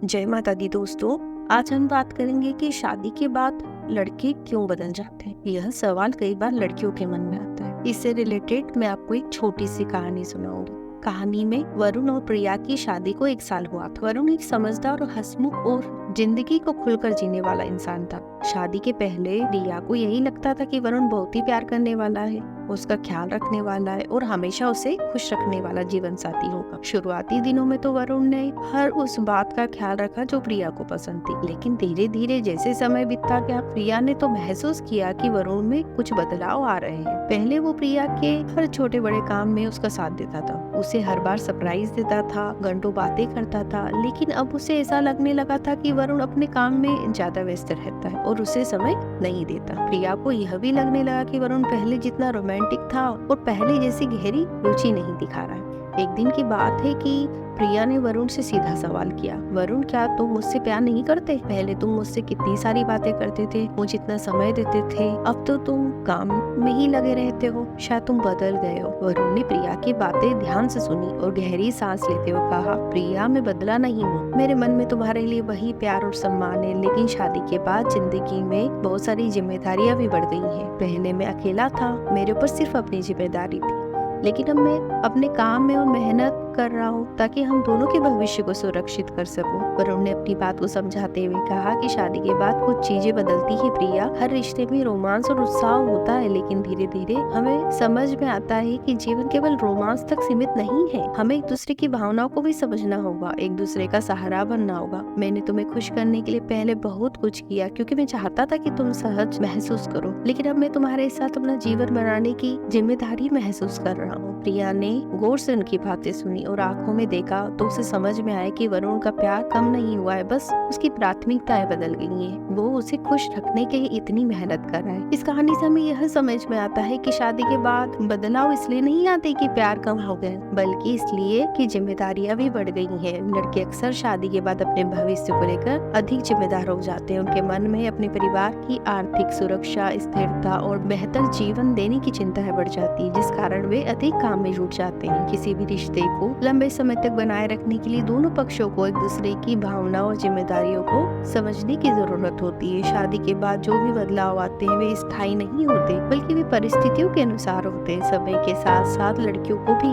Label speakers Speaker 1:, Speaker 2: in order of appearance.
Speaker 1: जय माता दी दोस्तों। आज हम बात करेंगे कि शादी के बाद लड़के क्यों बदल जाते हैं। यह सवाल कई बार लड़कियों के मन में आता है। इससे रिलेटेड मैं आपको एक छोटी सी कहानी सुनाऊंगी। कहानी में वरुण और प्रिया की शादी को 1 साल हुआ था। वरुण एक समझदार और हंसमुख और जिंदगी को खुलकर जीने वाला इंसान था। शादी के पहले प्रिया को यही लगता था कि वरुण बहुत ही प्यार करने वाला है, उसका ख्याल रखने वाला है और हमेशा उसे खुश रखने वाला जीवन साथी होगा। शुरुआती दिनों में तो वरुण ने हर उस बात का ख्याल रखा जो प्रिया को पसंद थी, लेकिन धीरे धीरे जैसे समय बीतता गया प्रिया ने तो महसूस किया कि वरुण में कुछ बदलाव आ रहे हैं। पहले वो प्रिया के हर छोटे बड़े काम में उसका साथ देता था, उसे हर बार सरप्राइज देता था, घंटों बातें करता था, लेकिन अब उसे ऐसा लगने लगा था कि वरुण अपने काम में ज्यादा व्यस्त रहता है और उसे समय नहीं देता। प्रिया को यह भी लगने लगा कि वरुण पहले जितना रोमांटिक था और पहले जैसी गहरी रुचि नहीं दिखा रहा है। एक दिन की बात है कि प्रिया ने वरुण से सीधा सवाल किया, वरुण क्या तुम मुझसे प्यार नहीं करते? पहले तुम मुझसे कितनी सारी बातें करते थे, मुझे इतना समय देते थे, अब तो तुम काम में ही लगे रहते हो, शायद तुम बदल गए हो। वरुण ने प्रिया की बातें ध्यान से सुनी और गहरी सांस लेते हुए कहा, प्रिया मैं बदला नहीं हूँ, मेरे मन में तुम्हारे लिए वही प्यार और सम्मान है, लेकिन शादी के बाद जिंदगी में बहुत सारी जिम्मेदारियां भी बढ़ गई हैं। पहले मैं अकेला था, मेरे ऊपर सिर्फ अपनी जिम्मेदारी थी, लेकिन अब मैं अपने काम में और मेहनत कर रहा हूँ ताकि हम दोनों के भविष्य को सुरक्षित कर सकूं। वरुण ने अपनी बात को समझाते हुए कहा कि शादी के बाद कुछ चीजें बदलती है प्रिया, हर रिश्ते में रोमांस और उत्साह होता है, लेकिन धीरे धीरे हमें समझ में आता है कि जीवन केवल रोमांस तक सीमित नहीं है, हमें एक दूसरे की भावनाओं को भी समझना होगा, एक दूसरे का सहारा बनना होगा। मैंने तुम्हें खुश करने के लिए पहले बहुत कुछ किया क्योंकि मैं चाहता था कि तुम सहज महसूस करो, लेकिन अब मैं तुम्हारे साथ अपना जीवन बनाने की जिम्मेदारी महसूस कर रहा हूँ। प्रिया ने गौर से उनकी बातें सुनी और आंखों में देखा तो उसे समझ में आया कि वरुण का प्यार कम नहीं हुआ है, बस उसकी प्राथमिकताएं बदल गई हैं। वो उसे खुश रखने के लिए इतनी मेहनत कर रहा है। इस कहानी से हमें यह समझ में आता है कि शादी के बाद बदलाव इसलिए नहीं आते कि प्यार कम हो गए, बल्कि इसलिए कि जिम्मेदारियां भी बढ़ गई हैं। लड़के अक्सर शादी के बाद अपने भविष्य को लेकर अधिक जिम्मेदार हो जाते हैं। उनके मन में अपने परिवार की आर्थिक सुरक्षा, स्थिरता और बेहतर जीवन देने की चिंताएं बढ़ जाती है, जिस कारण वे अधिक काम में जुट जाते हैं। किसी भी रिश्ते को लंबे समय तक बनाए रखने के लिए दोनों पक्षों को एक दूसरे की भावनाओं और जिम्मेदारियों को समझने की जरूरत होती है। शादी के बाद जो भी बदलाव आते हैं वे स्थायी नहीं होते, बल्कि वे परिस्थितियों के अनुसार होते हैं। समय के साथ साथ लड़कियों को भी